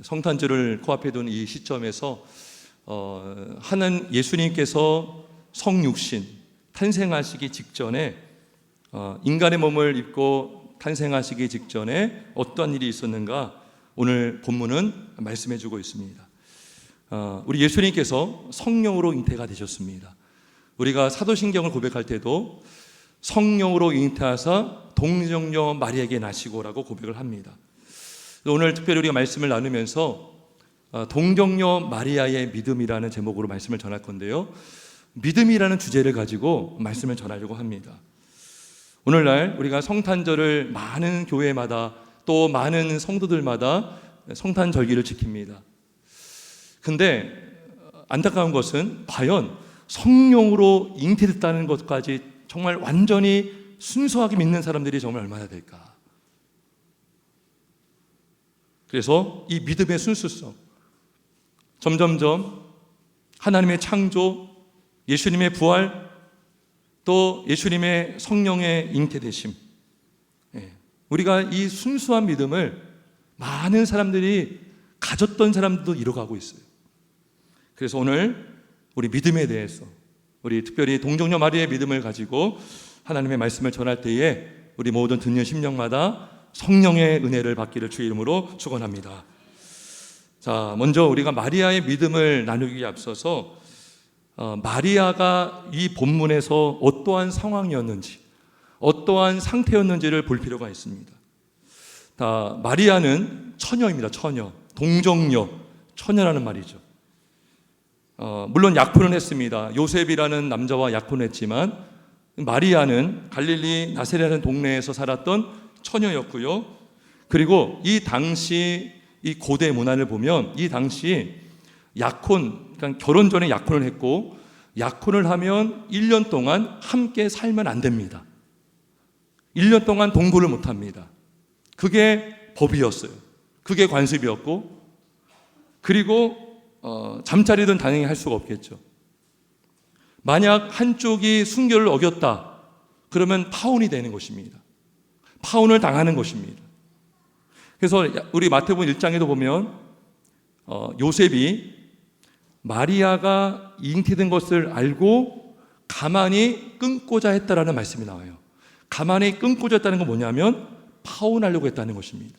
성탄절을 코앞에 둔 이 시점에서 하는 예수님께서 성육신 탄생하시기 직전에 인간의 몸을 입고 탄생하시기 직전에 어떠한 일이 있었는가 오늘 본문은 말씀해 주고 있습니다. 우리 예수님께서 성령으로 잉태가 되셨습니다. 우리가 사도신경을 고백할 때도 성령으로 잉태하사 동정녀 마리아에게 나시고라고 고백을 합니다. 오늘 특별히 우리가 말씀을 나누면서 동정녀 마리아의 믿음이라는 제목으로 말씀을 전할 건데요, 믿음이라는 주제를 가지고 말씀을 전하려고 합니다. 오늘날 우리가 성탄절을 많은 교회마다 또 많은 성도들마다 성탄절기를 지킵니다. 근데 안타까운 것은 과연 성령으로 잉태됐다는 것까지 정말 완전히 순수하게 믿는 사람들이 정말 얼마나 될까? 그래서 이 믿음의 순수성, 점점점 하나님의 창조, 예수님의 부활, 또 예수님의 성령의 잉태되심, 우리가 이 순수한 믿음을 많은 사람들이 가졌던 사람들도 잃어가고 있어요. 그래서 오늘 우리 믿음에 대해서, 우리 특별히 동정녀 마리아의 믿음을 가지고 하나님의 말씀을 전할 때에 우리 모든 듣는 심령마다 성령의 은혜를 받기를 주의 이름으로 축원합니다. 자, 먼저 우리가 마리아의 믿음을 나누기에 앞서서 마리아가 이 본문에서 어떠한 상황이었는지, 어떠한 상태였는지를 볼 필요가 있습니다. 마리아는 처녀입니다. 처녀, 동정녀, 처녀라는 말이죠. 물론 약혼은 했습니다. 요셉이라는 남자와 약혼했지만 마리아는 갈릴리 나세렛이라는 동네에서 살았던 처녀였고요. 그리고 이 당시 이 고대 문화를 보면 이 당시 약혼, 그러니까 결혼 전에 약혼을 했고, 약혼을 하면 1년 동안 함께 살면 안 됩니다. 1년 동안 동거를 못 합니다. 그게 법이었어요. 그게 관습이었고, 그리고 잠자리든 당연히 할 수가 없겠죠. 만약 한쪽이 순결을 어겼다 그러면 파혼이 되는 것입니다. 파혼을 당하는 것입니다. 그래서 우리 마태복음 1장에도 보면 요셉이 마리아가 잉태된 것을 알고 가만히 끊고자 했다라는 말씀이 나와요. 가만히 끊고자 했다는 건 뭐냐면 파혼하려고 했다는 것입니다.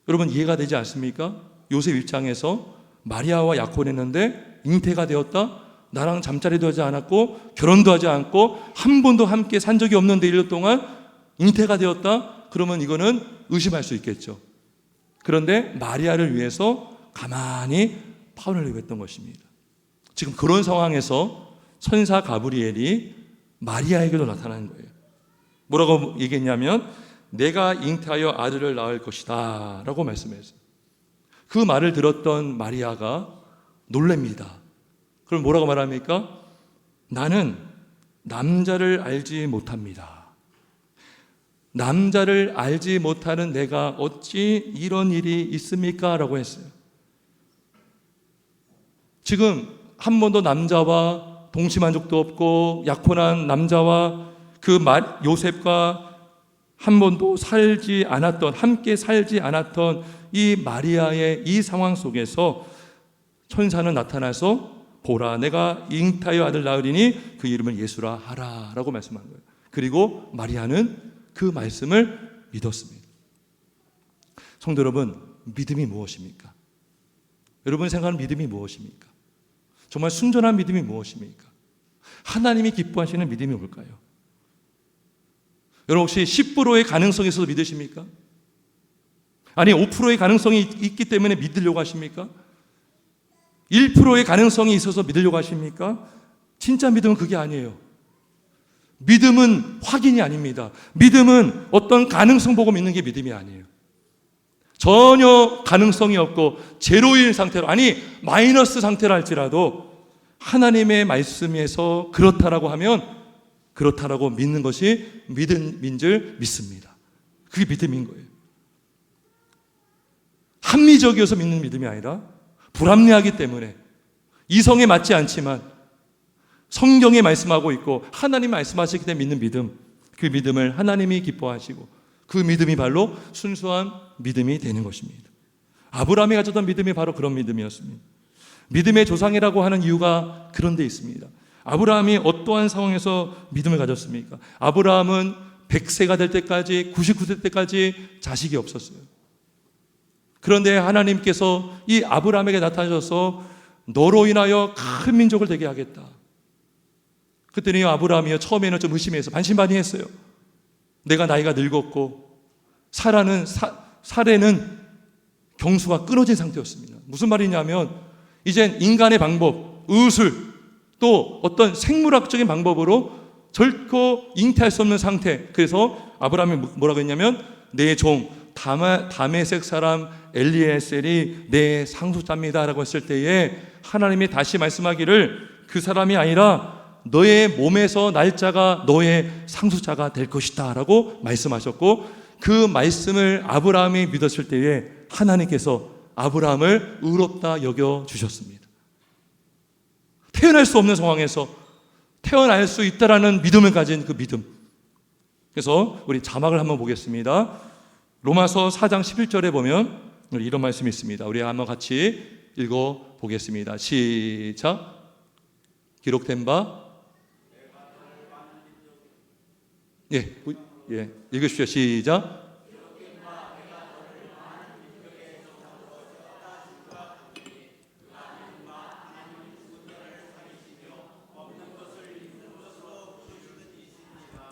여러분 이해가 되지 않습니까? 요셉 입장에서 마리아와 약혼했는데 잉태가 되었다? 나랑 잠자리도 하지 않았고 결혼도 하지 않고 한 번도 함께 산 적이 없는데 1년 동안 잉태가 되었다? 그러면 이거는 의심할 수 있겠죠. 그런데 마리아를 위해서 가만히 파혼하려고 했던 것입니다. 지금 그런 상황에서 천사 가브리엘이 마리아에게도 나타나는 거예요. 뭐라고 얘기했냐면 내가 잉태하여 아들을 낳을 것이다 라고 말씀했어요. 그 말을 들었던 마리아가 놀랍니다. 그럼 뭐라고 말합니까? 나는 남자를 알지 못합니다. 남자를 알지 못하는 내가 어찌 이런 일이 있습니까? 라고 했어요. 지금 한 번도 남자와 동침한 적도 없고 약혼한 남자와 그 요셉과 한 번도 살지 않았던, 함께 살지 않았던 이 마리아의 이 상황 속에서 천사는 나타나서 보라 내가 잉태하여 아들 낳으리니 그 이름을 예수라 하라 라고 말씀한 거예요. 그리고 마리아는 그 말씀을 믿었습니다. 성도 여러분, 믿음이 무엇입니까? 여러분이 생각하는 믿음이 무엇입니까? 정말 순전한 믿음이 무엇입니까? 하나님이 기뻐하시는 믿음이 뭘까요? 여러분 혹시 10%의 가능성이 있어서 믿으십니까? 아니 5%의 가능성이 있기 때문에 믿으려고 하십니까? 1%의 가능성이 있어서 믿으려고 하십니까? 진짜 믿음은 그게 아니에요. 믿음은 확인이 아닙니다. 믿음은 어떤 가능성 보고 믿는 게 믿음이 아니에요. 전혀 가능성이 없고 제로인 상태로, 아니 마이너스 상태로 할지라도 하나님의 말씀에서 그렇다라고 하면 그렇다라고 믿는 것이 믿음인 줄 믿습니다. 그게 믿음인 거예요. 합리적이어서 믿는 믿음이 아니라 불합리하기 때문에 이성에 맞지 않지만 성경에 말씀하고 있고 하나님 말씀하시기 때문에 믿는 믿음, 그 믿음을 하나님이 기뻐하시고 그 믿음이 바로 순수한 믿음이 되는 것입니다. 아브라함이 가졌던 믿음이 바로 그런 믿음이었습니다. 믿음의 조상이라고 하는 이유가 그런 데 있습니다. 아브라함이 어떠한 상황에서 믿음을 가졌습니까? 아브라함은 100세가 될 때까지, 99세 때까지 자식이 없었어요. 그런데 하나님께서 이 아브라함에게 나타나셔서 너로 인하여 큰 민족을 되게 하겠다. 그랬더니 아브라함이 처음에는 좀 의심해서 반신반의했어요. 내가 나이가 늙었고 사례는 경수가 끊어진 상태였습니다. 무슨 말이냐면 이젠 인간의 방법, 의술, 또 어떤 생물학적인 방법으로 결코 잉태할 수 없는 상태. 그래서 아브라함이 뭐라고 했냐면 내 종 다메섹 사람 엘리에셀이 내 상속자입니다 라고 했을 때에 하나님이 다시 말씀하기를 그 사람이 아니라 너의 몸에서 날짜가 너의 상속자가 될 것이다 라고 말씀하셨고, 그 말씀을 아브라함이 믿었을 때에 하나님께서 아브라함을 의롭다 여겨주셨습니다. 태어날 수 없는 상황에서 태어날 수 있다라는 믿음을 가진 그 믿음. 그래서 우리 자막을 한번 보겠습니다. 로마서 4장 11절에 보면 이런 말씀이 있습니다. 우리 한번 같이 읽어보겠습니다. 시작. 기록된 바 읽으십시오. 시작.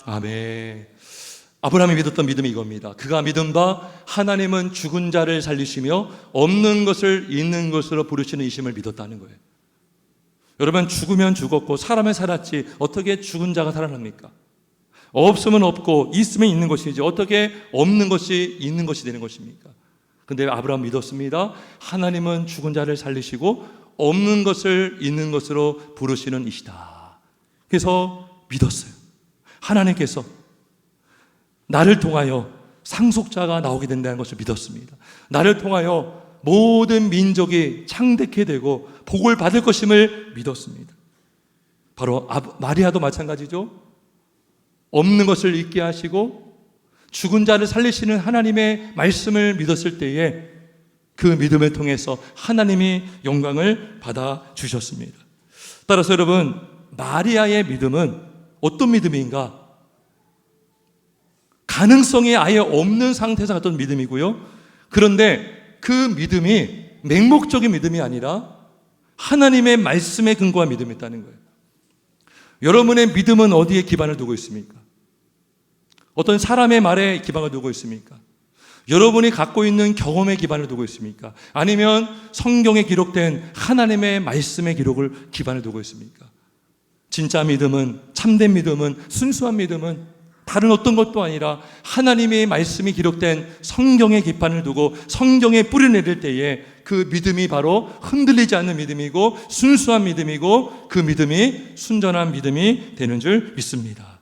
아멘. 아브라함이 믿었던 믿음이 이겁니다. 그가 믿은 바 하나님은 죽은 자를 살리시며 없는 것을 있는 것으로 부르시는 이심을 믿었다는 거예요. 여러분, 죽으면 죽었고 사람은 살았지 어떻게 죽은 자가 살아납니까? 없으면 없고 있으면 있는 것이지 어떻게 없는 것이 있는 것이 되는 것입니까? 근데 아브라함 믿었습니다. 하나님은 죽은 자를 살리시고 없는 것을 있는 것으로 부르시는 이시다. 그래서 믿었어요. 하나님께서 나를 통하여 상속자가 나오게 된다는 것을 믿었습니다. 나를 통하여 모든 민족이 창대케 되고 복을 받을 것임을 믿었습니다. 바로 마리아도 마찬가지죠. 없는 것을 있게 하시고 죽은 자를 살리시는 하나님의 말씀을 믿었을 때에 그 믿음을 통해서 하나님이 영광을 받아 주셨습니다. 따라서 여러분, 마리아의 믿음은 어떤 믿음인가? 가능성이 아예 없는 상태에서 갔던 믿음이고요. 그런데 그 믿음이 맹목적인 믿음이 아니라 하나님의 말씀에 근거한 믿음이 있다는 거예요. 여러분의 믿음은 어디에 기반을 두고 있습니까? 어떤 사람의 말에 기반을 두고 있습니까? 여러분이 갖고 있는 경험에 기반을 두고 있습니까? 아니면 성경에 기록된 하나님의 말씀의 기록을 기반을 두고 있습니까? 진짜 믿음은, 참된 믿음은, 순수한 믿음은 다른 어떤 것도 아니라 하나님의 말씀이 기록된 성경에 기반을 두고 성경에 뿌리 내릴 때에 그 믿음이 바로 흔들리지 않는 믿음이고 순수한 믿음이고 그 믿음이 순전한 믿음이 되는 줄 믿습니다.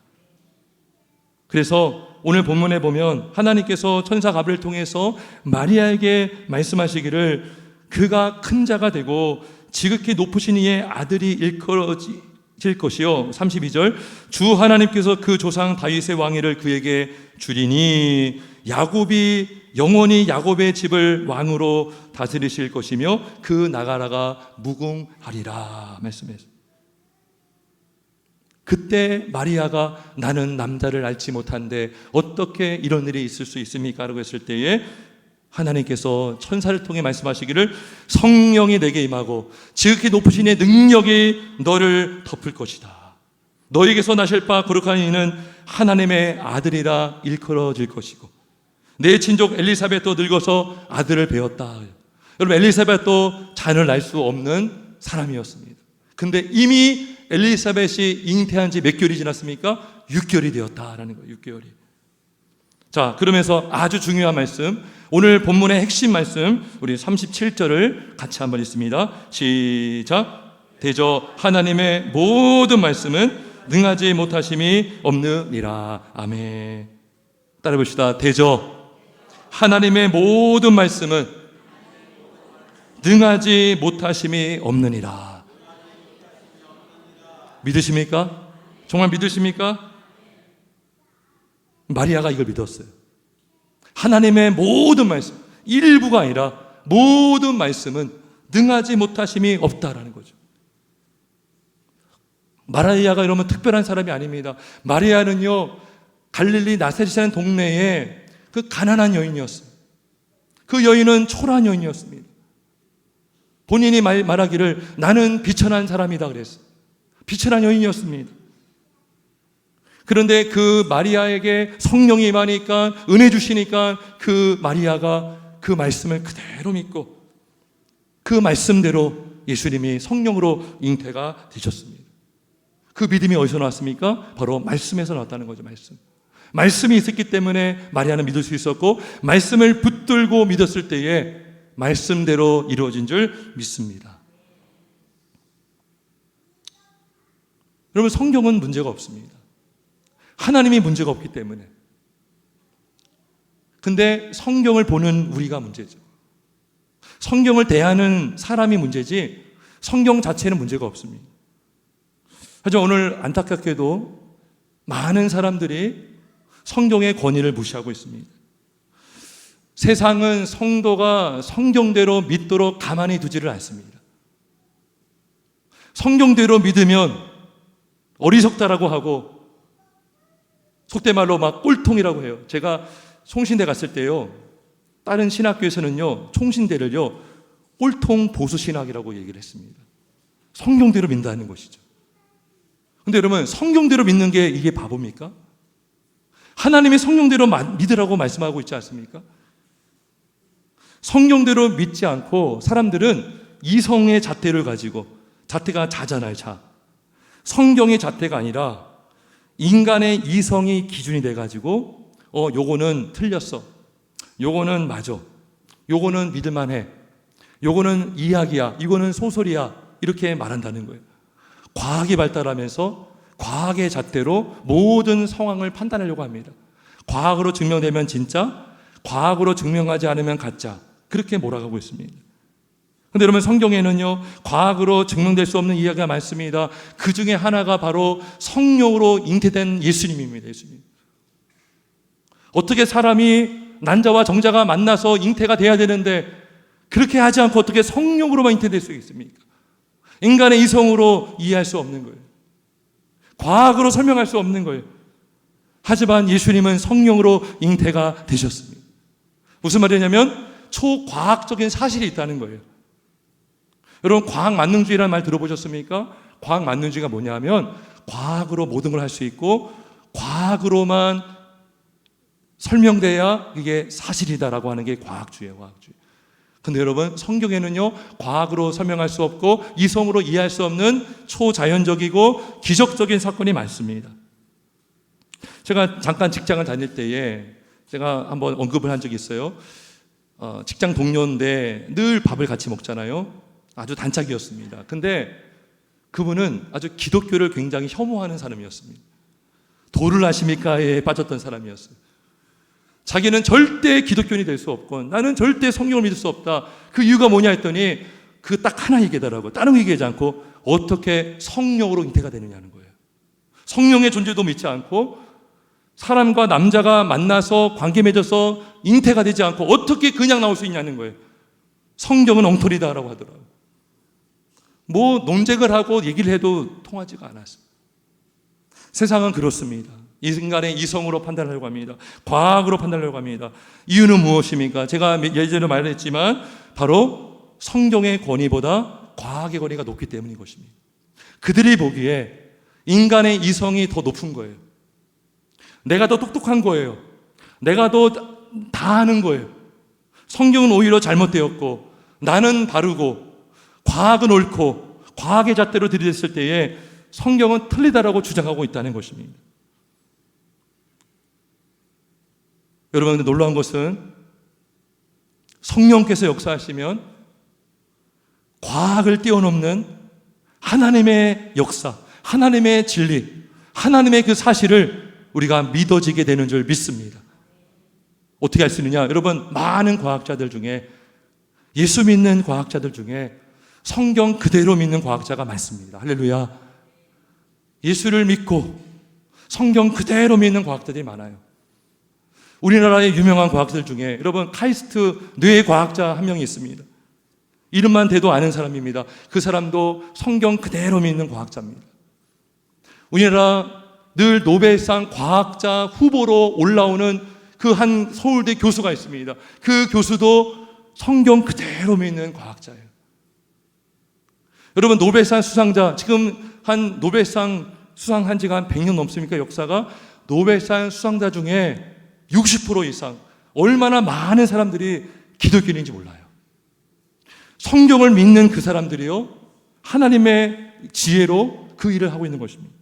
그래서 오늘 본문에 보면 하나님께서 천사 가브리엘을 통해서 마리아에게 말씀하시기를 그가 큰 자가 되고 지극히 높으신 이의 아들이 일컬어질 것이요. 32절 주 하나님께서 그 조상 다윗의 왕위를 그에게 주리니 야곱이 영원히 야곱의 집을 왕으로 다스리실 것이며 그 나라가 무궁하리라 말씀했습니다. 그때 마리아가 나는 남자를 알지 못한데 어떻게 이런 일이 있을 수 있습니까? 라고 했을 때에 하나님께서 천사를 통해 말씀하시기를 성령이 내게 임하고 지극히 높으신 이의 능력이 너를 덮을 것이다. 너에게서 나실 바 거룩한 이는 하나님의 아들이라 일컬어질 것이고 내 친족 엘리사벳도 늙어서 아들을 배웠다. 여러분, 엘리사벳도 자녀를 낳을 수 없는 사람이었습니다. 근데 이미 엘리사벳이 잉태한 지 몇 개월이 지났습니까? 6개월이 되었다라는 거예요. 6개월이. 자, 그러면서 아주 중요한 말씀, 오늘 본문의 핵심 말씀 우리 37절을 같이 한번 읽습니다. 시작. 대저 하나님의 모든 말씀은 능하지 못하심이 없느니라. 아멘. 따라 봅시다. 대저 하나님의 모든 말씀은 능하지 못하심이 없느니라. 믿으십니까? 정말 믿으십니까? 마리아가 이걸 믿었어요. 하나님의 모든 말씀, 일부가 아니라 모든 말씀은 능하지 못하심이 없다라는 거죠. 마리아가 이러면 특별한 사람이 아닙니다. 마리아는요, 갈릴리 나사렛이라는 동네에 그 가난한 여인이었어요. 그 여인은 초라한 여인이었습니다. 본인이 말하기를 나는 비천한 사람이다 그랬어요. 비천한 여인이었습니다. 그런데 그 마리아에게 성령이 임하니까, 은혜 주시니까 그 마리아가 그 말씀을 그대로 믿고 그 말씀대로 예수님이 성령으로 잉태가 되셨습니다. 그 믿음이 어디서 나왔습니까? 바로 말씀에서 나왔다는 거죠. 말씀이 있었기 때문에 마리아는 믿을 수 있었고, 말씀을 붙들고 믿었을 때에 말씀대로 이루어진 줄 믿습니다. 여러분, 성경은 문제가 없습니다. 하나님이 문제가 없기 때문에. 근데 성경을 보는 우리가 문제죠. 성경을 대하는 사람이 문제지 성경 자체는 문제가 없습니다. 하지만 오늘 안타깝게도 많은 사람들이 성경의 권위를 무시하고 있습니다. 세상은 성도가 성경대로 믿도록 가만히 두지를 않습니다. 성경대로 믿으면 어리석다라고 하고, 속된 말로 막 꼴통이라고 해요. 제가 송신대 갔을 때요, 다른 신학교에서는요, 총신대를요, 꼴통 보수신학이라고 얘기를 했습니다. 성경대로 믿는다는 것이죠. 근데 여러분, 성경대로 믿는 게 이게 바보입니까? 하나님이 성경대로 믿으라고 말씀하고 있지 않습니까? 성경대로 믿지 않고 사람들은 이성의 잣대를 가지고, 잣대가 자잖아요, 자. 성경의 잣대가 아니라 인간의 이성이 기준이 돼가지고, 요거는 틀렸어, 요거는 맞아, 요거는 믿을만해, 요거는 이야기야, 이거는 소설이야, 이렇게 말한다는 거예요. 과학이 발달하면서 과학의 잣대로 모든 상황을 판단하려고 합니다. 과학으로 증명되면 진짜, 과학으로 증명하지 않으면 가짜, 그렇게 몰아가고 있습니다. 그런데 여러분, 성경에는요, 과학으로 증명될 수 없는 이야기가 많습니다. 그 중에 하나가 바로 성령으로 잉태된 예수님입니다. 예수님. 어떻게 사람이 난자와 정자가 만나서 잉태가 돼야 되는데 그렇게 하지 않고 어떻게 성령으로만 잉태될 수 있습니까? 인간의 이성으로 이해할 수 없는 거예요. 과학으로 설명할 수 없는 거예요. 하지만 예수님은 성령으로 잉태가 되셨습니다. 무슨 말이냐면 초과학적인 사실이 있다는 거예요. 여러분, 과학 만능주의라는 말 들어보셨습니까? 과학 만능주의가 뭐냐면 과학으로 모든 걸 할 수 있고 과학으로만 설명돼야 이게 사실이다라고 하는 게 과학주의예요. 과학주의. 근데 여러분, 성경에는요, 과학으로 설명할 수 없고 이성으로 이해할 수 없는 초자연적이고 기적적인 사건이 많습니다. 제가 잠깐 직장을 다닐 때에 제가 한번 언급을 한 적이 있어요. 직장 동료인데 늘 밥을 같이 먹잖아요. 아주 단짝이었습니다. 근데 그분은 아주 기독교를 굉장히 혐오하는 사람이었습니다. 도를 아십니까에 빠졌던 사람이었어요. 자기는 절대 기독교인이 될 수 없고 나는 절대 성경을 믿을 수 없다. 그 이유가 뭐냐 했더니 그 딱 하나 얘기하더라고요. 다른 거 얘기하지 않고 어떻게 성령으로 잉태가 되느냐는 거예요. 성령의 존재도 믿지 않고 사람과 남자가 만나서 관계 맺어서 잉태가 되지 않고 어떻게 그냥 나올 수 있냐는 거예요. 성경은 엉터리다라고 하더라고요. 뭐 논쟁을 하고 얘기를 해도 통하지가 않았어요. 세상은 그렇습니다. 인간의 이성으로 판단하려고 합니다. 과학으로 판단하려고 합니다. 이유는 무엇입니까? 제가 예전에 말했지만 바로 성경의 권위보다 과학의 권위가 높기 때문인 것입니다. 그들이 보기에 인간의 이성이 더 높은 거예요. 내가 더 똑똑한 거예요. 내가 더 다 아는 거예요. 성경은 오히려 잘못되었고 나는 바르고 과학은 옳고 과학의 잣대로 들이댔을 때에 성경은 틀리다라고 주장하고 있다는 것입니다. 여러분, 놀라운 것은 성령께서 역사하시면 과학을 뛰어넘는 하나님의 역사, 하나님의 진리, 하나님의 그 사실을 우리가 믿어지게 되는 줄 믿습니다. 어떻게 할 수 있느냐? 여러분, 많은 과학자들 중에, 예수 믿는 과학자들 중에 성경 그대로 믿는 과학자가 많습니다. 할렐루야. 예수를 믿고 성경 그대로 믿는 과학자들이 많아요. 우리나라의 유명한 과학들 중에 여러분 카이스트 뇌과학자 한 명이 있습니다. 이름만 대도 아는 사람입니다. 그 사람도 성경 그대로 믿는 과학자입니다. 우리나라 늘 노벨상 과학자 후보로 올라오는 그 한 서울대 교수가 있습니다. 그 교수도 성경 그대로 믿는 과학자예요. 여러분 노벨상 수상자, 지금 한 노벨상 수상한 지가 한 100년 넘습니까? 역사가. 노벨상 수상자 중에 60% 이상 얼마나 많은 사람들이 기독교인인지 몰라요. 성경을 믿는 그 사람들이요, 하나님의 지혜로 그 일을 하고 있는 것입니다.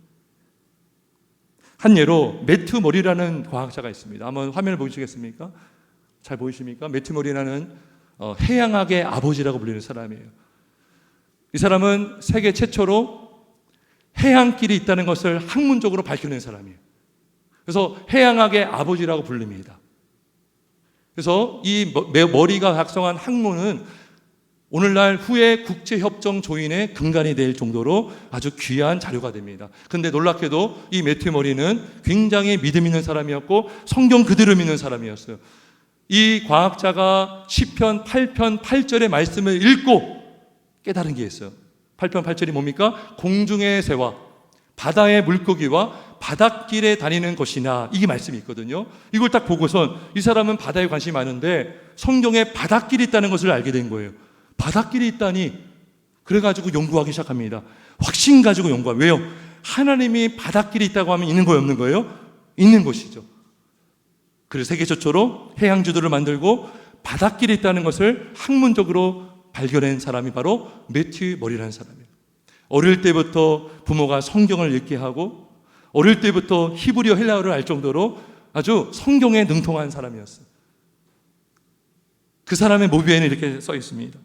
한 예로 매튜 머리라는 과학자가 있습니다. 한번 화면을 보시겠습니까? 잘 보이십니까? 매튜 머리라는 해양학의 아버지라고 불리는 사람이에요. 이 사람은 세계 최초로 해양길이 있다는 것을 학문적으로 밝혀낸 사람이에요. 그래서 해양학의 아버지라고 불립니다. 그래서 이 머리가 작성한 학문은 오늘날 후에 국제협정 조인의 근간이 될 정도로 아주 귀한 자료가 됩니다. 그런데 놀랍게도 이 매튜 머리는 굉장히 믿음 있는 사람이었고 성경 그대로 믿는 사람이었어요. 이 과학자가 시편 8편 8절의 말씀을 읽고 깨달은 게 있어요. 8편 8절이 뭡니까? 공중의 새와 바다의 물고기와 바닷길에 다니는 것이나, 이게 말씀이 있거든요. 이걸 딱 보고선 이 사람은 바다에 관심이 많은데 성경에 바닷길이 있다는 것을 알게 된 거예요. 바닷길이 있다니. 그래가지고 연구하기 시작합니다. 확신 가지고 연구하고. 왜요? 하나님이 바닷길이 있다고 하면 있는 거예요, 없는 거예요? 있는 것이죠. 그래서 세계 최초로 해양지도를 만들고 바닷길이 있다는 것을 학문적으로 발견한 사람이 바로 매튜 머리라는 사람이에요. 어릴 때부터 부모가 성경을 읽게 하고 어릴 때부터 히브리어 헬라어를 알 정도로 아주 성경에 능통한 사람이었어요. 그 사람의 모비에는 이렇게 써 있습니다.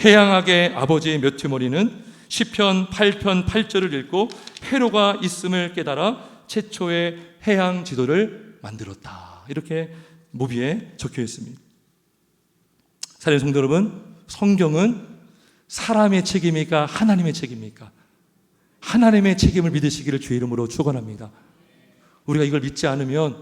해양학의 아버지 매튜 머리는 시편 8편 8절을 읽고 해로가 있음을 깨달아 최초의 해양 지도를 만들었다. 이렇게 모비에 적혀 있습니다. 사랑하는 성도 여러분, 성경은 사람의 책임입니까? 하나님의 책임입니까? 하나님의 책임을 믿으시기를 주의 이름으로 축원합니다. 우리가 이걸 믿지 않으면,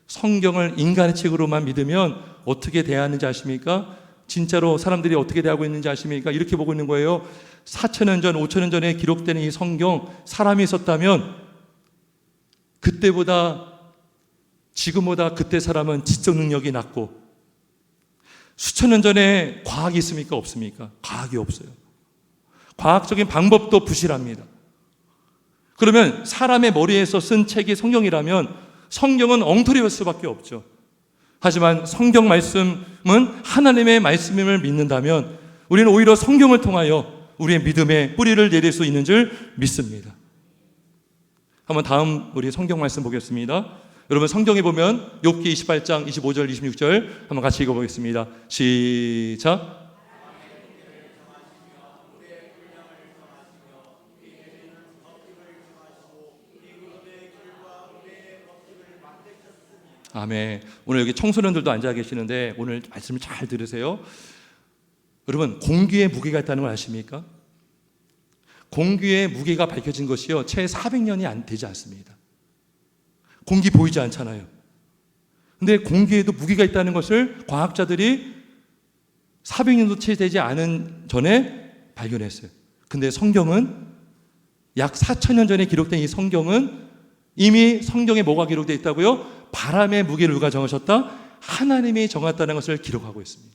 성경을 인간의 책으로만 믿으면 어떻게 대하는지 아십니까? 진짜로 사람들이 어떻게 대하고 있는지 아십니까? 이렇게 보고 있는 거예요. 4,000년 전, 5,000년 전에 기록되는 이 성경, 사람이 있었다면 그때보다, 지금보다 그때 사람은 지적 능력이 낮고, 수천 년 전에 과학이 있습니까? 없습니까? 과학이 없어요. 과학적인 방법도 부실합니다. 그러면 사람의 머리에서 쓴 책이 성경이라면 성경은 엉터리일 수밖에 없죠. 하지만 성경 말씀은 하나님의 말씀임을 믿는다면 우리는 오히려 성경을 통하여 우리의 믿음의 뿌리를 내릴 수 있는 줄 믿습니다. 한번 다음 우리 성경 말씀 보겠습니다. 여러분 성경에 보면 욥기 28장 25절 26절 한번 같이 읽어보겠습니다. 시작. 아멘. 오늘 여기 청소년들도 앉아 계시는데 오늘 말씀을 잘 들으세요. 여러분 공기의 무게가 있다는 걸 아십니까? 공기의 무게가 밝혀진 것이요 채 400년이 안 되지 않습니다. 공기 보이지 않잖아요. 근데 공기에도 무게가 있다는 것을 과학자들이 400년도 채 되지 않은 전에 발견했어요. 근데 성경은 약 4,000년 전에 기록된 이 성경은 이미 성경에 뭐가 기록되어 있다고요? 바람의 무게를 누가 정하셨다? 하나님이 정했다는 것을 기록하고 있습니다.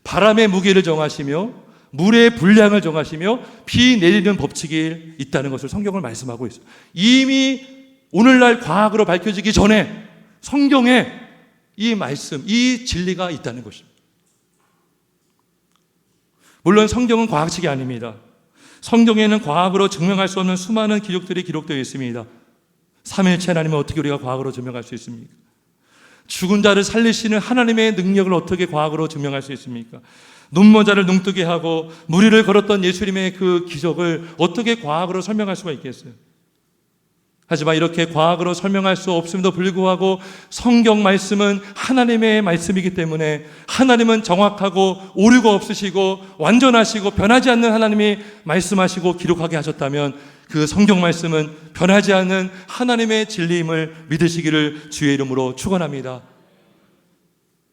바람의 무게를 정하시며 물의 분량을 정하시며 비 내리는 법칙이 있다는 것을 성경을 말씀하고 있어요. 이미 오늘날 과학으로 밝혀지기 전에 성경에 이 말씀, 이 진리가 있다는 것입니다. 물론 성경은 과학책이 아닙니다. 성경에는 과학으로 증명할 수 없는 수많은 기록들이 기록되어 있습니다. 삼위일체 하나님은 어떻게 우리가 과학으로 증명할 수 있습니까? 죽은 자를 살리시는 하나님의 능력을 어떻게 과학으로 증명할 수 있습니까? 눈먼 자를 눈뜨게 하고 무리를 걸었던 예수님의 그 기적을 어떻게 과학으로 설명할 수가 있겠어요? 하지만 이렇게 과학으로 설명할 수 없음에도 불구하고 성경 말씀은 하나님의 말씀이기 때문에 하나님은 정확하고 오류가 없으시고 완전하시고 변하지 않는 하나님이 말씀하시고 기록하게 하셨다면 그 성경 말씀은 변하지 않는 하나님의 진리임을 믿으시기를 주의 이름으로 축원합니다.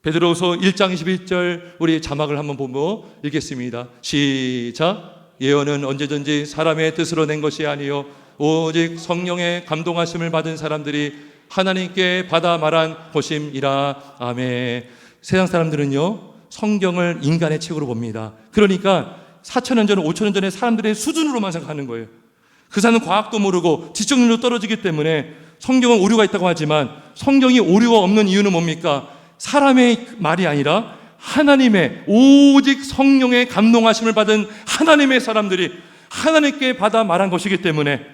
베드로후서 1장 21절 우리 자막을 한번 보고 읽겠습니다. 시작. 예언은 언제든지 사람의 뜻으로 낸 것이 아니요 오직 성령의 감동하심을 받은 사람들이 하나님께 받아 말한 것임이라. 아멘. 세상 사람들은요 성경을 인간의 책으로 봅니다. 그러니까 4,000년 전, 5,000년 전에 사람들의 수준으로만 생각하는 거예요. 그 사람은 과학도 모르고 지적률도 떨어지기 때문에 성경은 오류가 있다고 하지만 성경이 오류가 없는 이유는 뭡니까? 사람의 말이 아니라 하나님의 오직 성령의 감동하심을 받은 하나님의 사람들이 하나님께 받아 말한 것이기 때문에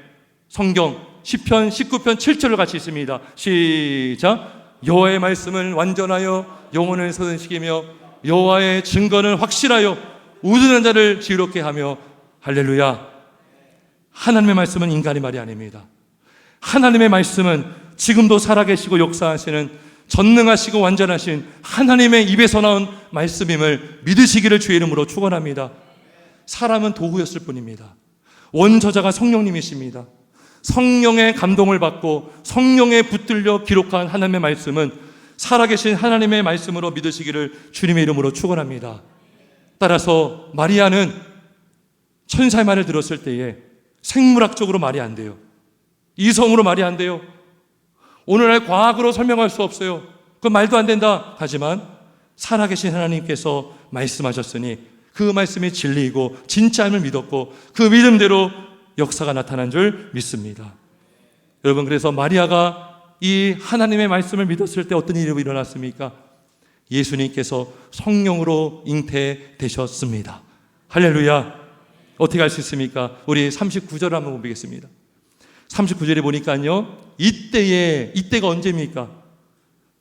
성경 시편 19편 7절을 같이 있습니다. 시작. 여호와의 말씀은 완전하여 영혼을 서든시키며 여호와의 증거는 확실하여 우둔한 자를 지혜롭게 하며. 할렐루야. 하나님의 말씀은 인간의 말이 아닙니다. 하나님의 말씀은 지금도 살아계시고 역사하시는 전능하시고 완전하신 하나님의 입에서 나온 말씀임을 믿으시기를 주의 이름으로 축원합니다. 사람은 도구였을 뿐입니다. 원저자가 성령님이십니다. 성령의 감동을 받고 성령에 붙들려 기록한 하나님의 말씀은 살아계신 하나님의 말씀으로 믿으시기를 주님의 이름으로 축원합니다. 따라서 마리아는 천사의 말을 들었을 때에 생물학적으로 말이 안 돼요. 이성으로 말이 안 돼요. 오늘날 과학으로 설명할 수 없어요. 그 말도 안 된다. 하지만 살아계신 하나님께서 말씀하셨으니 그 말씀이 진리이고 진짜임을 믿었고 그 믿음대로 역사가 나타난 줄 믿습니다. 여러분, 그래서 마리아가 이 하나님의 말씀을 믿었을 때 어떤 일이 일어났습니까? 예수님께서 성령으로 잉태되셨습니다. 할렐루야. 어떻게 할 수 있습니까? 우리 39절을 한번 보겠습니다. 39절에 보니까요, 이때가 언제입니까?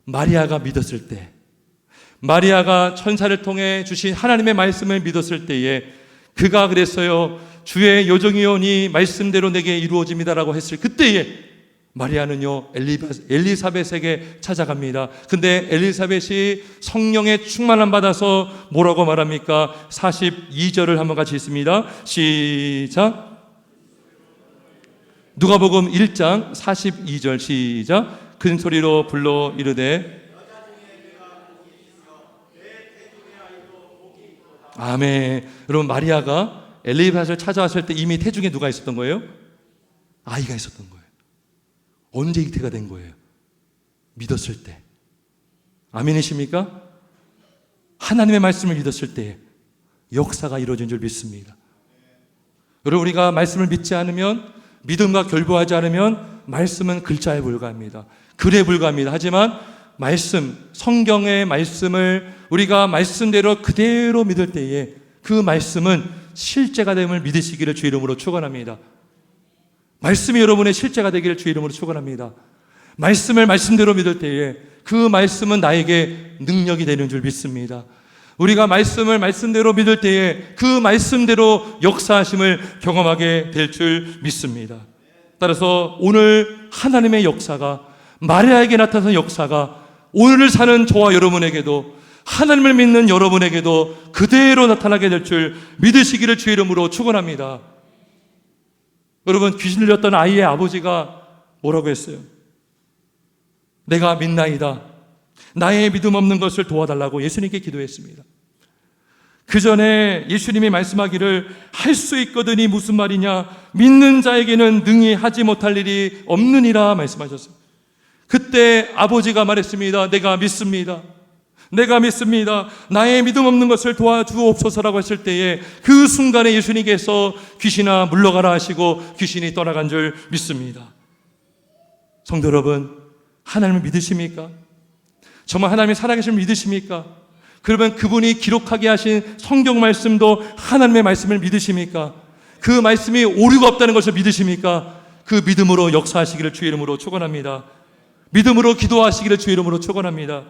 마리아가 믿었을 때, 마리아가 천사를 통해 주신 하나님의 말씀을 믿었을 때에 그가 그랬어요. 주의 요정이오니 말씀대로 내게 이루어집니다라고 했을 그때에 마리아는요 엘리사벳에게 찾아갑니다. 근데 엘리사벳이 성령의 충만함 받아서 뭐라고 말합니까? 42절을 한번 같이 읽습니다. 시작. 누가복음 1장 42절 시작. 큰 소리로 불러 이르되 아멘. 여러분, 마리아가 엘리사벳을 찾아왔을 때 이미 태중에 누가 있었던 거예요? 아이가 있었던 거예요. 언제 잉태가 된 거예요? 믿었을 때. 아멘이십니까? 하나님의 말씀을 믿었을 때 역사가 이루어진 줄 믿습니다. 여러분, 우리가 말씀을 믿지 않으면, 믿음과 결부하지 않으면 말씀은 글자에 불과합니다. 글에 불과합니다. 하지만 말씀, 성경의 말씀을 우리가 말씀대로 그대로 믿을 때에 그 말씀은 실제가 됨을 믿으시기를 주의 이름으로 축원합니다. 말씀이 여러분의 실제가 되기를 주의 이름으로 축원합니다. 말씀을 말씀대로 믿을 때에 그 말씀은 나에게 능력이 되는 줄 믿습니다. 우리가 말씀을 말씀대로 믿을 때에 그 말씀대로 역사하심을 경험하게 될 줄 믿습니다. 따라서 오늘 하나님의 역사가, 마리아에게 나타난 역사가 오늘을 사는 저와 여러분에게도, 하나님을 믿는 여러분에게도 그대로 나타나게 될 줄 믿으시기를 주의 이름으로 축원합니다. 여러분, 귀신 들렸던 아이의 아버지가 뭐라고 했어요? 내가 믿나이다. 나의 믿음 없는 것을 도와달라고 예수님께 기도했습니다. 그 전에 예수님이 말씀하기를 할 수 있거든이 무슨 말이냐? 믿는 자에게는 능히 하지 못할 일이 없느니라 말씀하셨어요. 그때 아버지가 말했습니다. 내가 믿습니다. 내가 믿습니다. 나의 믿음 없는 것을 도와주옵소서라고 했을 때에 그 순간에 예수님께서 귀신아 물러가라 하시고 귀신이 떠나간 줄 믿습니다. 성도 여러분, 하나님을 믿으십니까? 정말 하나님이 살아계심을 믿으십니까? 그러면 그분이 기록하게 하신 성경 말씀도 하나님의 말씀을 믿으십니까? 그 말씀이 오류가 없다는 것을 믿으십니까? 그 믿음으로 역사하시기를 주의 이름으로 축원합니다. 믿음으로 기도하시기를 주의 이름으로 축원합니다.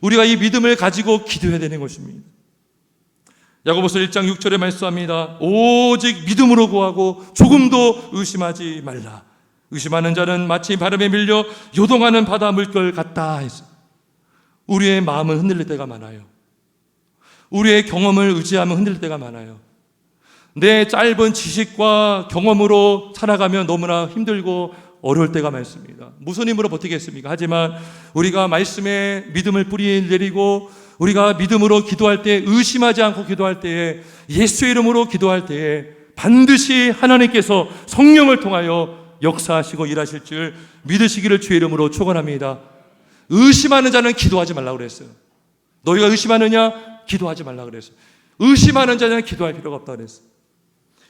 우리가 이 믿음을 가지고 기도해야 되는 것입니다. 야고보서 1장 6절에 말씀합니다. 오직 믿음으로 구하고 조금도 의심하지 말라. 의심하는 자는 마치 바람에 밀려 요동하는 바다 물결 같다 했어요. 우리의 마음은 흔들릴 때가 많아요. 우리의 경험을 의지하면 흔들릴 때가 많아요. 내 짧은 지식과 경험으로 살아가면 너무나 힘들고 어려울 때가 많습니다. 무슨 힘으로 버티겠습니까? 하지만 우리가 말씀에 믿음을 뿌리 내리고 우리가 믿음으로 기도할 때, 의심하지 않고 기도할 때에, 예수의 이름으로 기도할 때에 반드시 하나님께서 성령을 통하여 역사하시고 일하실 줄 믿으시기를 주의 이름으로 축원합니다. 의심하는 자는 기도하지 말라고 그랬어요. 너희가 의심하느냐? 기도하지 말라고 그랬어요. 의심하는 자는 기도할 필요가 없다고 그랬어요.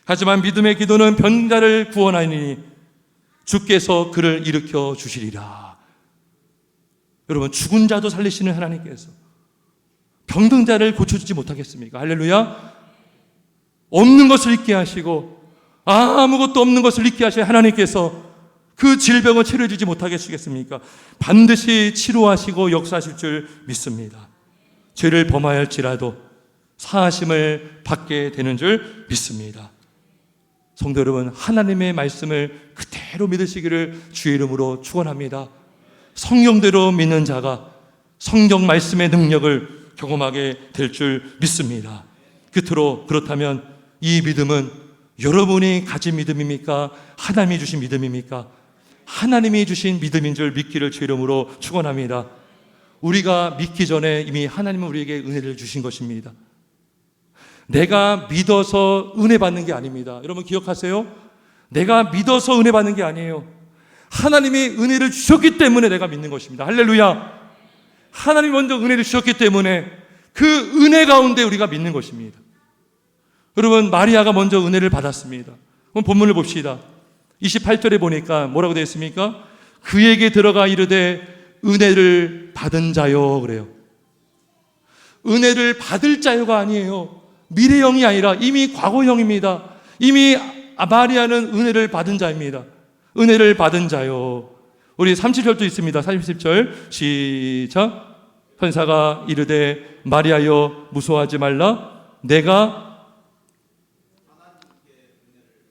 하지만 믿음의 기도는 병자를 구원하니 주께서 그를 일으켜 주시리라. 여러분, 죽은 자도 살리시는 하나님께서 병든 자를 고쳐주지 못하겠습니까? 할렐루야. 없는 것을 있게 하시고 아무것도 없는 것을 있게 하신 하나님께서 그 질병을 치료해주지 못하겠습니까? 반드시 치료하시고 역사하실 줄 믿습니다. 죄를 범하였지라도 사하심을 받게 되는 줄 믿습니다. 성도 여러분, 하나님의 말씀을 그대로 믿으시기를 주의 이름으로 축원합니다. 성경대로 믿는 자가 성경 말씀의 능력을 경험하게 될 줄 믿습니다. 끝으로, 그렇다면 이 믿음은 여러분이 가진 믿음입니까? 하나님이 주신 믿음입니까? 하나님이 주신 믿음인 줄 믿기를 주의 이름으로 축원합니다. 우리가 믿기 전에 이미 하나님은 우리에게 은혜를 주신 것입니다. 내가 믿어서 은혜 받는 게 아닙니다. 여러분 기억하세요? 내가 믿어서 은혜 받는 게 아니에요. 하나님이 은혜를 주셨기 때문에 내가 믿는 것입니다. 할렐루야. 하나님이 먼저 은혜를 주셨기 때문에 그 은혜 가운데 우리가 믿는 것입니다. 여러분, 마리아가 먼저 은혜를 받았습니다. 그럼 본문을 봅시다. 28절에 보니까 뭐라고 되어 있습니까? 그에게 들어가 이르되 은혜를 받은 자요 그래요. 은혜를 받을 자요가 아니에요. 미래형이 아니라 이미 과거형입니다. 이미 마리아는 은혜를 받은 자입니다. 은혜를 받은 자요. 우리 30절도 있습니다. 30절 시작. 천사가 이르되 마리아여 무서워하지 말라. 내가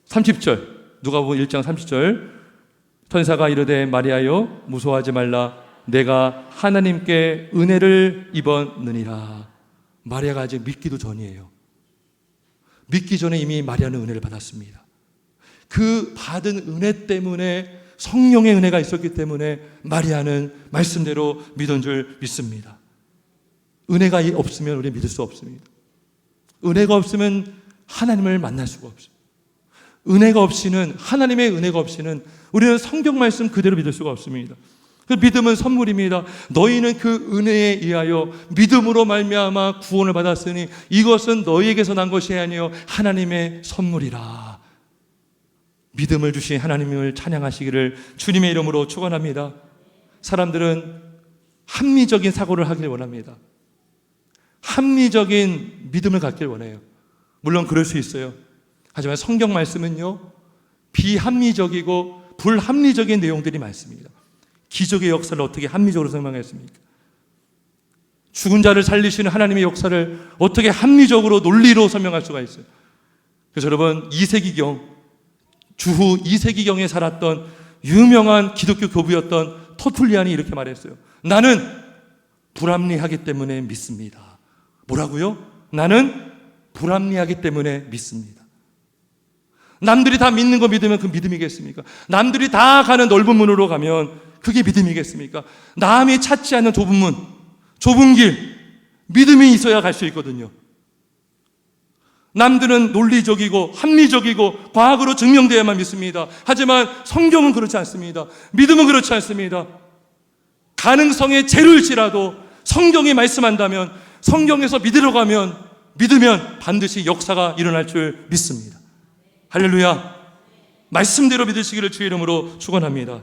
30절 누가복음 1장 30절 천사가 이르되 마리아여 무서워하지 말라. 내가 하나님께 은혜를 입었느니라. 마리아가 아직 믿기도 전이에요. 믿기 전에 이미 마리아는 은혜를 받았습니다. 그 받은 은혜 때문에, 성령의 은혜가 있었기 때문에 마리아는 말씀대로 믿은 줄 믿습니다. 은혜가 없으면 우리는 믿을 수 없습니다. 은혜가 없으면 하나님을 만날 수가 없습니다. 은혜가 없이는, 하나님의 은혜가 없이는 우리는 성경 말씀 그대로 믿을 수가 없습니다. 그 믿음은 선물입니다. 너희는 그 은혜에 의하여 믿음으로 말미암아 구원을 받았으니 이것은 너희에게서 난 것이 아니요 하나님의 선물이라. 믿음을 주신 하나님을 찬양하시기를 주님의 이름으로 축원합니다. 사람들은 합리적인 사고를 하길 원합니다. 합리적인 믿음을 갖길 원해요. 물론 그럴 수 있어요. 하지만 성경 말씀은요, 비합리적이고 불합리적인 내용들이 많습니다. 기적의 역사를 어떻게 합리적으로 설명했습니까? 죽은 자를 살리시는 하나님의 역사를 어떻게 합리적으로 논리로 설명할 수가 있어요? 그래서 여러분, 주후 2세기경에 살았던 유명한 기독교 교부였던 터툴리안이 이렇게 말했어요. 나는 불합리하기 때문에 믿습니다. 뭐라고요? 나는 불합리하기 때문에 믿습니다. 남들이 다 믿는 거 믿으면 그 믿음이겠습니까? 남들이 다 가는 넓은 문으로 가면 그게 믿음이겠습니까? 남이 찾지 않는 좁은 문, 좁은 길, 믿음이 있어야 갈 수 있거든요. 남들은 논리적이고 합리적이고 과학으로 증명되어야만 믿습니다. 하지만 성경은 그렇지 않습니다. 믿음은 그렇지 않습니다. 가능성의 제로일지라도 성경이 말씀한다면, 성경에서 믿으면 반드시 역사가 일어날 줄 믿습니다. 할렐루야. 말씀대로 믿으시기를 주의 이름으로 축원합니다.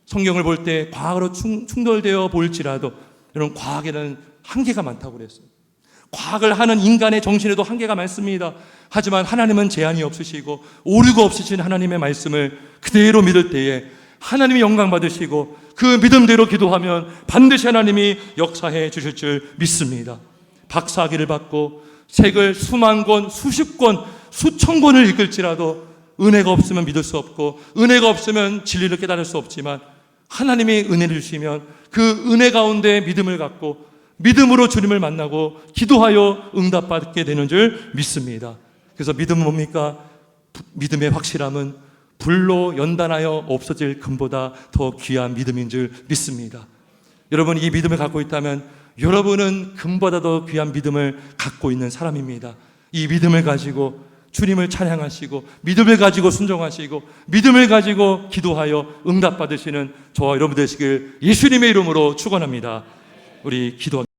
성경을 볼 때 과학으로 충돌되어 보일지라도 여러분, 과학에는 한계가 많다고 그랬어요. 과학을 하는 인간의 정신에도 한계가 많습니다. 하지만 하나님은 제한이 없으시고 오류가 없으신 하나님의 말씀을 그대로 믿을 때에 하나님이 영광 받으시고 그 믿음대로 기도하면 반드시 하나님이 역사해 주실 줄 믿습니다. 박사학위를 받고 책을 수만 권, 수십 권, 수천 권을 읽을지라도 은혜가 없으면 믿을 수 없고 은혜가 없으면 진리를 깨달을 수 없지만 하나님이 은혜를 주시면 그 은혜 가운데 믿음을 갖고 믿음으로 주님을 만나고 기도하여 응답받게 되는 줄 믿습니다. 그래서 믿음은 뭡니까? 믿음의 확실함은 불로 연단하여 없어질 금보다 더 귀한 믿음인 줄 믿습니다. 여러분, 이 믿음을 갖고 있다면 여러분은 금보다 더 귀한 믿음을 갖고 있는 사람입니다. 이 믿음을 가지고 주님을 찬양하시고 믿음을 가지고 순종하시고 믿음을 가지고 기도하여 응답받으시는 저와 여러분 되시길 예수님의 이름으로 축원합니다. 우리 기도하겠습니다.